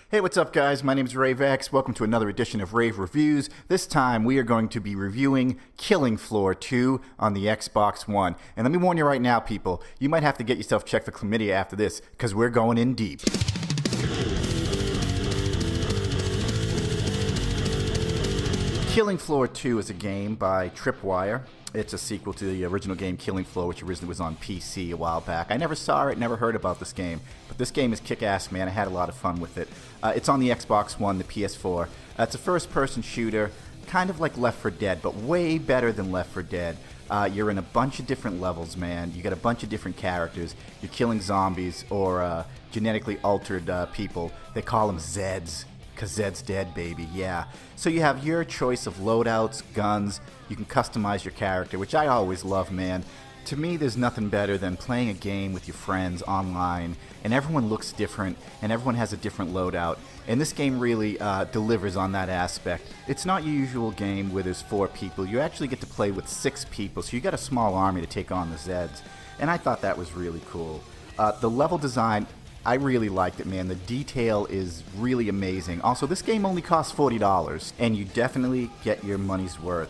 Hey, what's up, guys? My name is Rave. Welcome to another edition of Rave Reviews. This time, we are going to be reviewing Killing Floor 2 on the Xbox One. And let me warn you right now, people, you might have to get yourself checked for chlamydia after this, because we're going in deep. Killing Floor 2 is a game by Tripwire. It's a sequel to the original game Killing Floor, which originally was on PC a while back. I never saw it, never heard about this game, but this game is kick-ass, man. I had a lot of fun with it. It's on the Xbox One, the PS4. It's a first-person shooter, kind of like Left 4 Dead, but way better than Left 4 Dead. You're in a bunch of different levels, man. You got a bunch of different characters. You're killing zombies or genetically altered people. They call them Zeds. Because Zed's dead, baby, yeah. So you have your choice of loadouts, guns, you can customize your character, which I always love, man. To me, there's nothing better than playing a game with your friends online, and everyone looks different, and everyone has a different loadout. And this game really delivers on that aspect. It's not your usual game where there's 4 people. You actually get to play with 6 people, so you got a small army to take on the Zeds. And I thought that was really cool. The level design, I really liked it, man. The detail is really amazing. Also, this game only costs $40, and you definitely get your money's worth.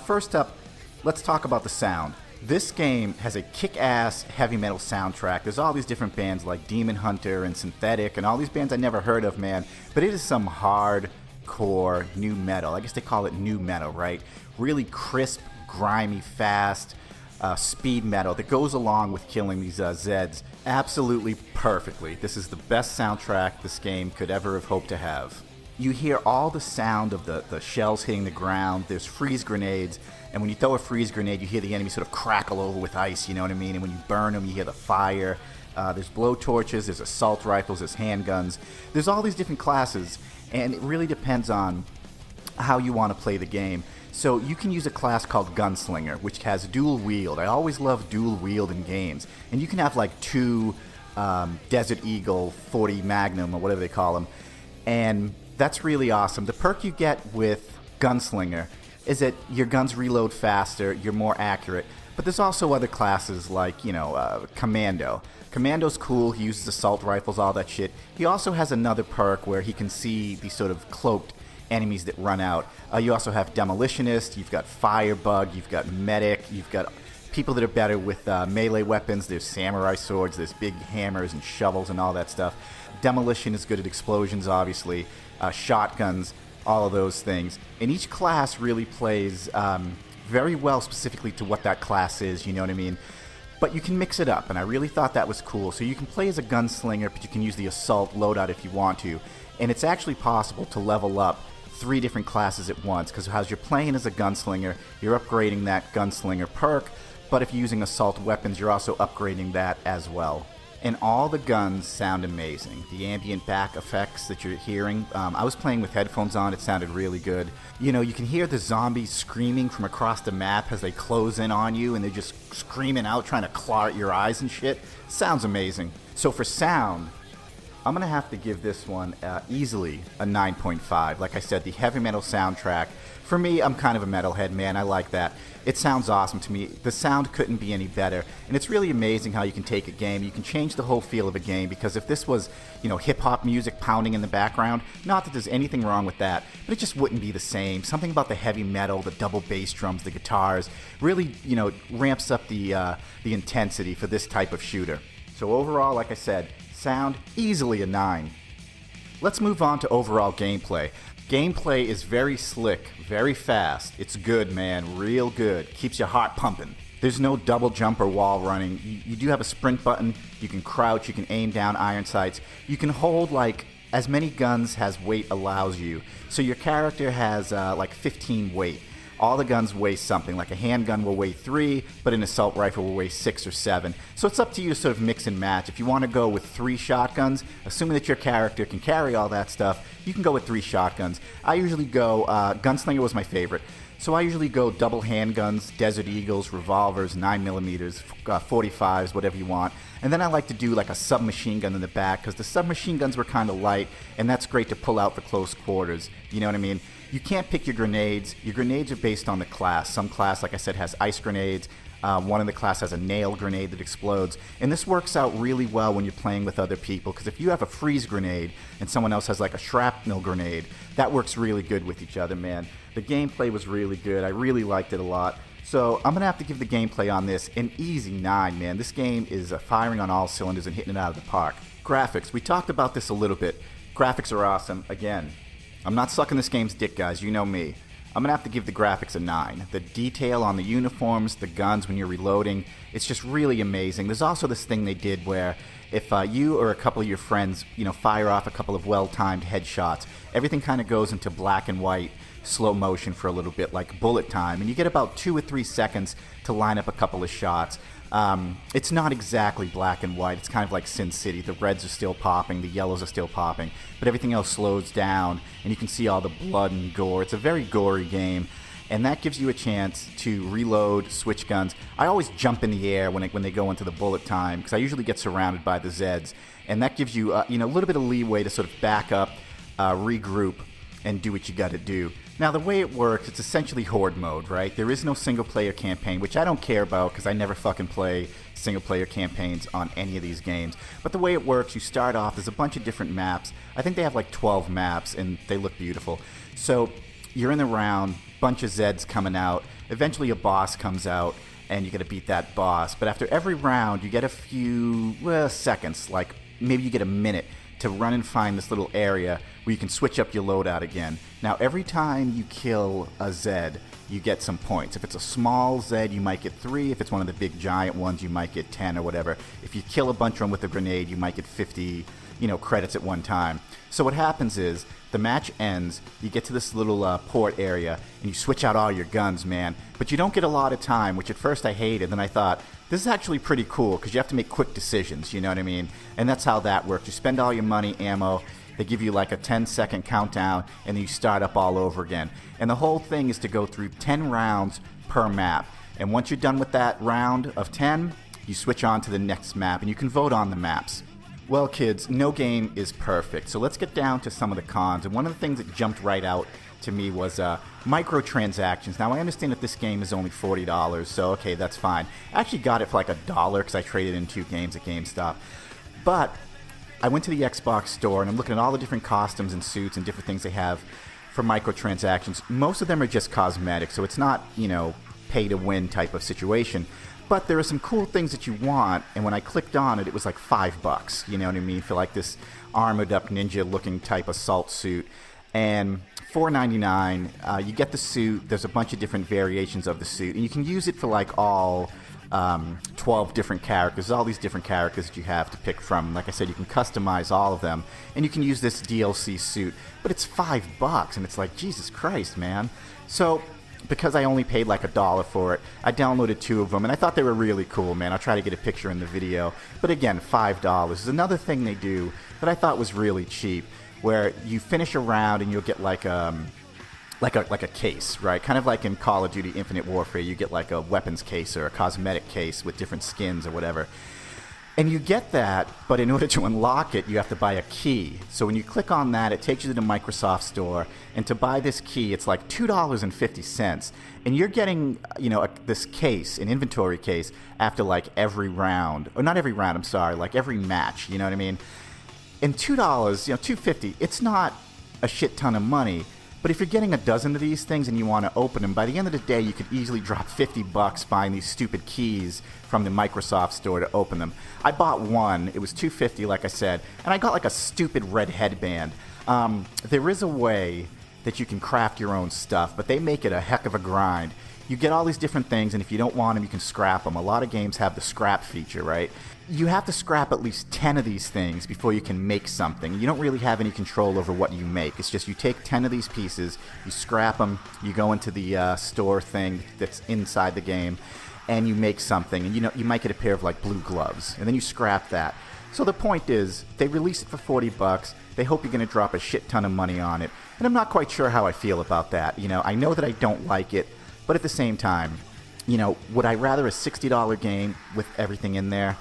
First up, let's talk about the sound. This game has a kick-ass heavy metal soundtrack. There's all these different bands like Demon Hunter and Synthetic and all these bands I never heard of, man. But it is some hardcore new metal. I guess they call it new metal, right? Really crisp, grimy, fast speed metal that goes along with killing these Zeds absolutely perfectly. This is the best soundtrack this game could ever have hoped to have. You hear all the sound of the shells hitting the ground. There's freeze grenades, and when you throw a freeze grenade, you hear the enemy sort of crackle over with ice, you know what I mean? And when you burn them, you hear the fire. There's blowtorches, there's assault rifles, there's handguns. There's all these different classes, and it really depends on how you want to play the game. So you can use a class called Gunslinger, which has dual wield. I always love dual wield in games. And you can have like 2 Desert Eagle 40 Magnum or whatever they call them. And that's really awesome. The perk you get with Gunslinger is that your guns reload faster, you're more accurate. But there's also other classes like, Commando. Commando's cool, he uses assault rifles, all that shit. He also has another perk where he can see these sort of cloaked enemies that run out. You also have Demolitionist, you've got Firebug, you've got Medic, you've got people that are better with melee weapons. There's samurai swords, there's big hammers and shovels and all that stuff. Demolition is good at explosions, obviously. Shotguns, all of those things. And each class really plays very well specifically to what that class is, you know what I mean? But you can mix it up, and I really thought that was cool. So you can play as a gunslinger, but you can use the assault loadout if you want to. And it's actually possible to level up 3 different classes at once, because as you're playing as a gunslinger, you're upgrading that gunslinger perk, but if you're using assault weapons, you're also upgrading that as well. And all the guns sound amazing. The ambient back effects that you're hearing, I was playing with headphones on, it sounded really good. You know, you can hear the zombies screaming from across the map as they close in on you, and they're just screaming out, trying to claw at your eyes and shit. Sounds amazing. So for sound, I'm going to have to give this one easily a 9.5. Like I said, the heavy metal soundtrack, for me, I'm kind of a metalhead, man. I like that. It sounds awesome to me. The sound couldn't be any better. And it's really amazing how you can take a game, you can change the whole feel of a game, because if this was, hip-hop music pounding in the background, not that there's anything wrong with that, but it just wouldn't be the same. Something about the heavy metal, the double bass drums, the guitars, really, ramps up the intensity for this type of shooter. So overall, like I said, sound, easily a 9. Let's move on to overall gameplay. Gameplay is very slick, very fast. It's good, man, real good. Keeps your heart pumping. There's no double jump or wall running. You do have a sprint button. You can crouch, you can aim down iron sights. You can hold like as many guns as weight allows you. So your character has like 15 weight. All the guns weigh something, like a handgun will weigh 3, but an assault rifle will weigh 6 or 7. So it's up to you to sort of mix and match. If you want to go with 3 shotguns, assuming that your character can carry all that stuff, you can go with 3 shotguns. I usually go, Gunslinger was my favorite, so I usually go double handguns, Desert Eagles, revolvers, 9mm, 45s, whatever you want. And then I like to do like a submachine gun in the back, because the submachine guns were kind of light, and that's great to pull out for close quarters, you know what I mean? You can't pick your grenades. Your grenades are based on the class. Some class, like I said, has ice grenades. One in the class has a nail grenade that explodes, and this works out really well when you're playing with other people, because if you have a freeze grenade and someone else has like a shrapnel grenade, that works really good with each other, man. The gameplay was really good. I really liked it a lot. So I'm going to have to give the gameplay on this an easy 9, man. This game is firing on all cylinders and hitting it out of the park. Graphics, we talked about this a little bit. Graphics are awesome. Again, I'm not sucking this game's dick, guys. You know me. I'm going to have to give the graphics a 9. The detail on the uniforms, the guns when you're reloading, it's just really amazing. There's also this thing they did where if you or a couple of your friends, fire off a couple of well-timed headshots, everything kind of goes into black and white, slow motion for a little bit, like bullet time, and you get about 2 or 3 seconds to line up a couple of shots. It's not exactly black and white. It's kind of like Sin City. The reds are still popping, the yellows are still popping, but everything else slows down, and you can see all the blood and gore. It's a very gory game, and that gives you a chance to reload, switch guns. I always jump in the air when they go into the bullet time, because I usually get surrounded by the Zeds, and that gives you a little bit of leeway to sort of back up, regroup, and do what you got to do. Now, the way it works, it's essentially horde mode, right? There is no single-player campaign, which I don't care about because I never fucking play single-player campaigns on any of these games. But the way it works, you start off, there's a bunch of different maps. I think they have like 12 maps, and they look beautiful. So you're in the round, bunch of Zeds coming out. Eventually a boss comes out, and you got to beat that boss. But after every round, you get a few seconds, like maybe you get a minute, to run and find this little area where you can switch up your loadout again. Now, every time you kill a Zed, you get some points. If it's a small Zed, you might get 3. If it's one of the big giant ones, you might get 10 or whatever. If you kill a bunch of them with a grenade, you might get 50, credits at one time. So what happens is, the match ends, you get to this little port area, and you switch out all your guns, man. But you don't get a lot of time, which at first I hated. Then I thought, this is actually pretty cool, because you have to make quick decisions, you know what I mean? And that's how that works. You spend all your money, ammo, they give you like a 10-second countdown, and then you start up all over again. And the whole thing is to go through 10 rounds per map. And once you're done with that round of 10, you switch on to the next map, and you can vote on the maps. Well, kids, no game is perfect, so let's get down to some of the cons. And one of the things that jumped right out to me was microtransactions. Now, I understand that this game is only $40, so okay, that's fine. I actually got it for like $1 because I traded in 2 games at GameStop. But I went to the Xbox store, and I'm looking at all the different costumes and suits and different things they have for microtransactions. Most of them are just cosmetic, so it's not, pay-to-win type of situation. But there are some cool things that you want, and when I clicked on it, it was like $5, you know what I mean, for like this armored-up ninja-looking type assault suit. And $4.99, you get the suit. There's a bunch of different variations of the suit, and you can use it for like all 12 different characters. All these different characters that you have to pick from. Like I said, you can customize all of them, and you can use this DLC suit. But it's $5, and it's like, Jesus Christ, man. So because I only paid like $1 for it, I downloaded 2 of them, and I thought they were really cool, man. I'll try to get a picture in the video. But again, $5 is another thing they do that I thought was really cheap, where you finish a round and you'll get like a case, right? Kind of like in Call of Duty Infinite Warfare, you get like a weapons case or a cosmetic case with different skins or whatever. And you get that, but in order to unlock it, you have to buy a key. So when you click on that, it takes you to the Microsoft Store, and to buy this key, it's like $2.50. And you're getting, this case, an inventory case, after like every round. Or not every round, I'm sorry, like every match, you know what I mean? And $2, $2.50, it's not a shit ton of money. But if you're getting a dozen of these things and you want to open them, by the end of the day, you could easily drop $50 buying these stupid keys from the Microsoft Store to open them. I bought one. It was $2.50, like I said, and I got like a stupid red headband. There is a way that you can craft your own stuff, but they make it a heck of a grind. You get all these different things, and if you don't want them, you can scrap them. A lot of games have the scrap feature, right? You have to scrap at least 10 of these things before you can make something. You don't really have any control over what you make. It's just you take 10 of these pieces, you scrap them, you go into the store thing that's inside the game, and you make something. And you might get a pair of like blue gloves, and then you scrap that. So the point is, they release it for $40. They hope you're going to drop a shit ton of money on it. And I'm not quite sure how I feel about that. I know that I don't like it, but at the same time, would I rather a $60 game with everything in there?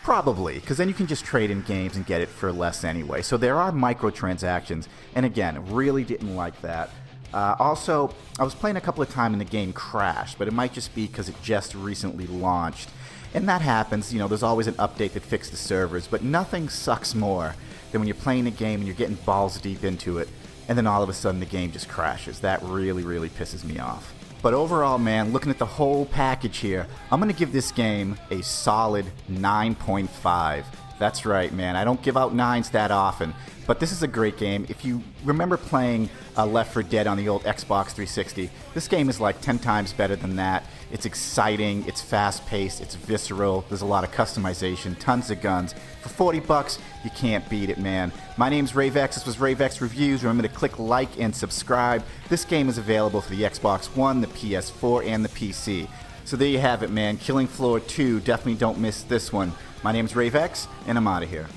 Probably, because then you can just trade in games and get it for less anyway. So there are microtransactions, and again, really didn't like that. Also, I was playing a couple of times and the game crashed, but it might just be because it just recently launched. And that happens, there's always an update that fixes the servers, but nothing sucks more than when you're playing a game and you're getting balls deep into it, and then all of a sudden the game just crashes. That really, really pisses me off. But overall, man, looking at the whole package here, I'm going to give this game a solid 9.5. That's right, man. I don't give out 9s that often, but this is a great game. If you remember playing Left 4 Dead on the old Xbox 360, this game is like 10 times better than that. It's exciting, it's fast-paced, it's visceral, there's a lot of customization, tons of guns. For 40 bucks, you can't beat it, man. My name's RaveX, this was RaveX Reviews. Remember to click like and subscribe. This game is available for the Xbox One, the PS4, and the PC. So there you have it, man. Killing Floor 2, definitely don't miss this one. My name's RaveX, and I'm out of here.